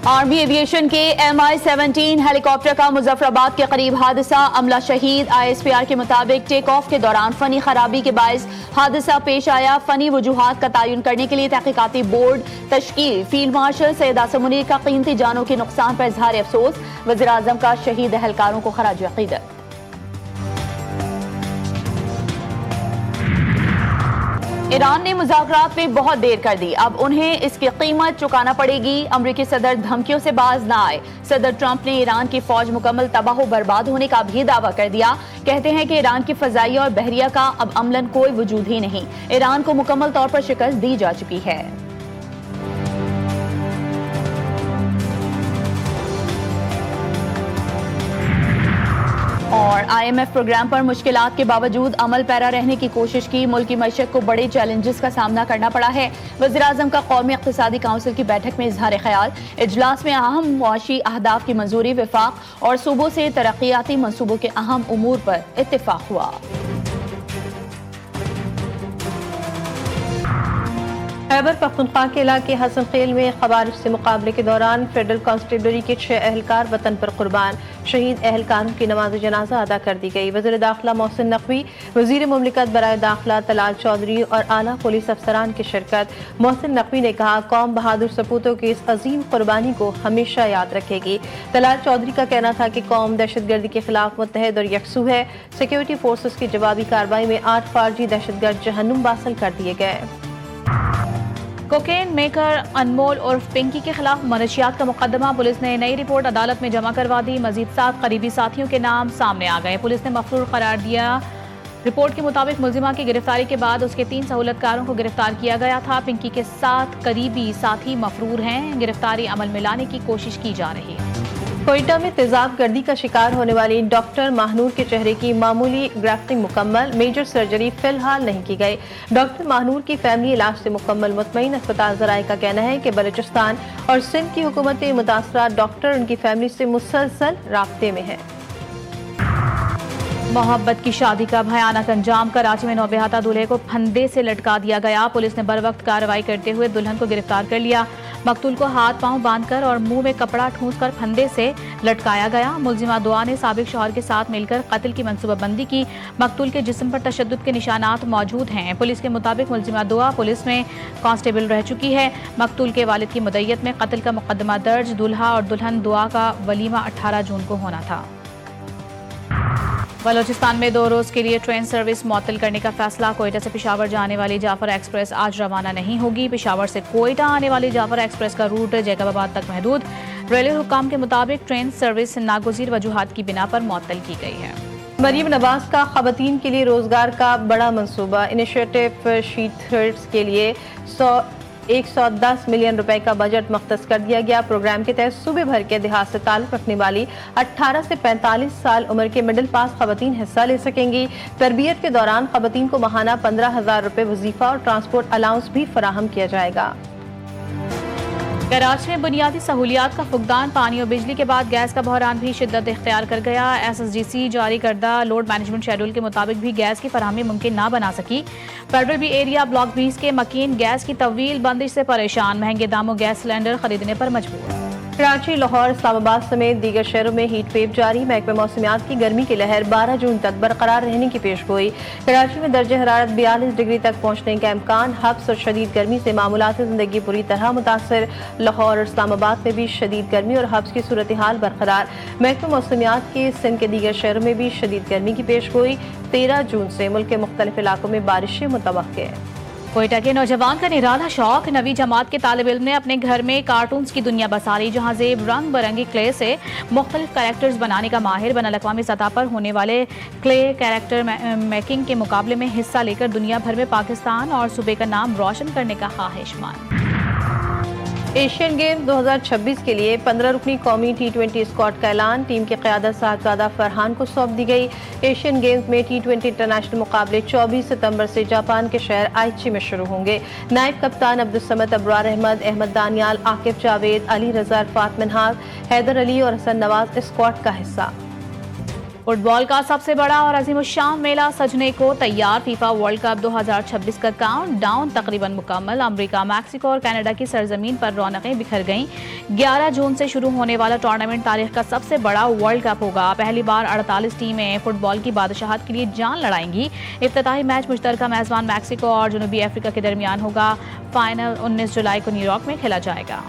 Army aviation کے MI-17 ہیلی copter کا مظفرآباد کے قریب حادثہ، عملہ شہید۔ ISPR کے مطابق ٹیک آف کے دوران فنی خرابی کے باعث حادثہ پیش آیا۔ فنی وجوہات کا تعین کرنے کے لیے تحقیقاتی بورڈ تشکیل۔ فیلڈ مارشل سید عاصم منیر کا قیمتی جانوں کے نقصان پر اظہار افسوس۔ وزیراعظم کا شہید اہلکاروں کو خراج عقیدت۔ ایران نے مذاکرات میں بہت دیر کر دی، اب انہیں اس کی قیمت چکانا پڑے گی۔ امریکی صدر دھمکیوں سے باز نہ آئے۔ صدر ٹرمپ نے ایران کی فوج مکمل تباہ و برباد ہونے کا بھی دعویٰ کر دیا۔ کہتے ہیں کہ ایران کی فضائیہ اور بحریہ کا اب عملاً کوئی وجود ہی نہیں۔ ایران کو مکمل طور پر شکست دی جا چکی ہے۔ اور IMF پروگرام پر مشکلات کے باوجود عمل پیرا رہنے کی کوشش کی۔ ملکی معیشت کو بڑے چیلنجز کا سامنا کرنا پڑا ہے۔ وزیراعظم کا قومی اقتصادی کونسل کی بیٹھک میں اظہار خیال۔ اجلاس میں اہم معاشی اہداف کی منظوری، وفاق اور صوبوں سے ترقیاتی منصوبوں کے اہم امور پر اتفاق ہوا۔ خیبر پختونخوا کے علاقے حسن خیل میں خوارج سے مقابلے کے دوران فیڈرل کانسٹیبلری کے 6 اہلکار وطن پر قربان۔ شہید اہلکاروں کی نماز جنازہ ادا کر دی گئی۔ وزیر داخلہ محسن نقوی، وزیر مملکت برائے داخلہ طلال چودھری اور اعلیٰ پولیس افسران کی شرکت۔ محسن نقوی نے کہا، قوم بہادر سپوتوں کی اس عظیم قربانی کو ہمیشہ یاد رکھے گی۔ طلال چودھری کا کہنا تھا کہ قوم دہشت گردی کے خلاف متحد اور یکسو ہے۔ سیکیورٹی فورسز کی جوابی کارروائی میں 8 خارجی دہشت گرد جہنم واصل کر دیے گئے۔ کوکین میکر انمول عرف پنکی کے خلاف منشیات کا مقدمہ، پولیس نے نئی رپورٹ عدالت میں جمع کروا دی۔ مزید 7 قریبی ساتھیوں کے نام سامنے آ گئے۔ پولیس نے مفرور قرار دیا۔ رپورٹ کے مطابق ملزمہ کی گرفتاری کے بعد اس کے 3 سہولتکاروں کو گرفتار کیا گیا تھا۔ پنکی کے 7 قریبی ساتھی مفرور ہیں۔ گرفتاری عمل میں لانے کی کوشش کی جا رہی ہے۔ کوئٹہ میں تیزاب گردی کا شکار ہونے والی ڈاکٹر ماہنور کے چہرے کی معمولی گرافٹنگ مکمل، میجر سرجری فی الحال نہیں کی گئی۔ ڈاکٹر ماہنور کی فیملی علاج سے مکمل مطمئن۔ اسپتال ذرائع کا کہنا ہے کہ بلوچستان اور سندھ کی حکومتیں متاثرہ ڈاکٹر ان کی فیملی سے مسلسل رابطے میں ہیں۔ محبت کی شادی کا بھیانک انجام، کراچی میں نوبہتہ دولہے کو پھندے سے لٹکا دیا گیا۔ پولیس نے بروقت کارروائی کرتے ہوئے دلہن کو گرفتار کر لیا۔ مقتول کو ہاتھ پاؤں باندھ کر اور منہ میں کپڑا ٹھونس کر پھندے سے لٹکایا گیا۔ ملزمہ دعا نے سابق شوہر کے ساتھ مل کر قتل کی منصوبہ بندی کی۔ مقتول کے جسم پر تشدد کے نشانات موجود ہیں۔ پولیس کے مطابق ملزمہ دعا پولیس میں کانسٹیبل رہ چکی ہے۔ مقتول کے والد کی مدعیت میں قتل کا مقدمہ درج۔ دولہا اور دلہن دعا کا ولیمہ 18 جون کو ہونا تھا۔ بلوچستان میں 2 روز کے لیے ٹرین سروس معطل کرنے کا فیصلہ۔ کوئٹہ سے پشاور جانے والی جعفر ایکسپریس آج روانہ نہیں ہوگی۔ پشاور سے کوئٹہ آنے والی جعفر ایکسپریس کا روٹ جیکب آباد تک محدود۔ ریلوے حکام کے مطابق ٹرین سروس ناگزیر وجوہات کی بنا پر معطل کی گئی ہے۔ مریم نواز کا خواتین کے لیے روزگار کا بڑا منصوبہ، انیشیٹو شیٹ ہرٹس کے لیے 110 ملین روپے کا بجٹ مختص کر دیا گیا۔ پروگرام کے تحت صوبے بھر کے دیہات سے تعلق رکھنے والی 18 سے 45 سال عمر کے مڈل پاس خواتین حصہ لے سکیں گی۔ تربیت کے دوران خواتین کو ماہانہ 15,000 روپے وظیفہ اور ٹرانسپورٹ الاؤنس بھی فراہم کیا جائے گا۔ کراچی میں بنیادی سہولیات کا فقدان، پانی اور بجلی کے بعد گیس کا بحران بھی شدت اختیار کر گیا۔ SSGC جاری کردہ لوڈ مینجمنٹ شیڈول کے مطابق بھی گیس کی فراہمی ممکن نہ بنا سکی۔ فیڈرل بی ایریا بلاک 20 کے مکین گیس کی طویل بندش سے پریشان، مہنگے داموں گیس سلنڈر خریدنے پر مجبور۔ کراچی، لاہور، اسلام آباد سمیت دیگر شہروں میں ہیٹ ویو جاری۔ محکمہ موسمیات کی گرمی کی لہر 12 جون تک برقرار رہنے کی پیش گوئی۔ کراچی میں درجہ حرارت 42 ڈگری تک پہنچنے کا امکان۔ حبس اور شدید گرمی سے معمولات زندگی بری طرح متاثر۔ لاہور اور اسلام آباد میں بھی شدید گرمی اور حبس کی صورتحال برقرار۔ محکمہ موسمیات کے سندھ کے دیگر شہروں میں بھی شدید گرمی کی پیش گوئی۔ 13 جون سے ملک کے مختلف علاقوں میں بارشیں متوقع۔ کوئٹہ کے نوجوان کا نرالا شوق، 9ویں جماعت کے طالب علم نے اپنے گھر میں کارٹونز کی دنیا بسا لی، جہاں زیب رنگ برنگی کلے سے مختلف کریکٹرز بنانے کا ماہر۔ بین الاقوامی سطح پر ہونے والے کلے کریکٹر میکنگ کے مقابلے میں حصہ لے کر دنیا بھر میں پاکستان اور صوبے کا نام روشن کرنے کا خواہشمند۔ ایشین گیمز 2026 کے لیے 15 رکنی قومی T20 اسکواڈ کا اعلان، ٹیم کی قیادت صاحبزادہ فرحان کو سونپ دی گئی۔ ایشین گیمز میں T20 انٹرنیشنل مقابلے 24 ستمبر سے جاپان کے شہر آئچی میں شروع ہوں گے۔ نائب کپتان عبدالصمد، ابرار احمد، احمد دانیال، عاقب جاوید، علی رضا، عرفات منہاج، حیدر علی اور حسن نواز اسکواڈ کا حصہ۔ فٹ بال کا سب سے بڑا اور عظیم الشان میلہ سجنے کو تیار فیفا ورلڈ کپ 2026 کا کاؤنٹ ڈاؤن تقریباً مکمل امریکہ میکسیکو اور کینیڈا کی سرزمین پر رونقیں بکھر گئیں 11 جون سے شروع ہونے والا ٹورنامنٹ تاریخ کا سب سے بڑا ورلڈ کپ ہوگا پہلی بار 48 ٹیمیں فٹ بال کی بادشاہت کے لیے جان لڑائیں گی افتتاحی میچ مشترکہ میزبان میکسیکو اور جنوبی افریقہ کے درمیان ہوگا فائنل 19 جولائی کو نیو یارک میں کھیلا جائے گا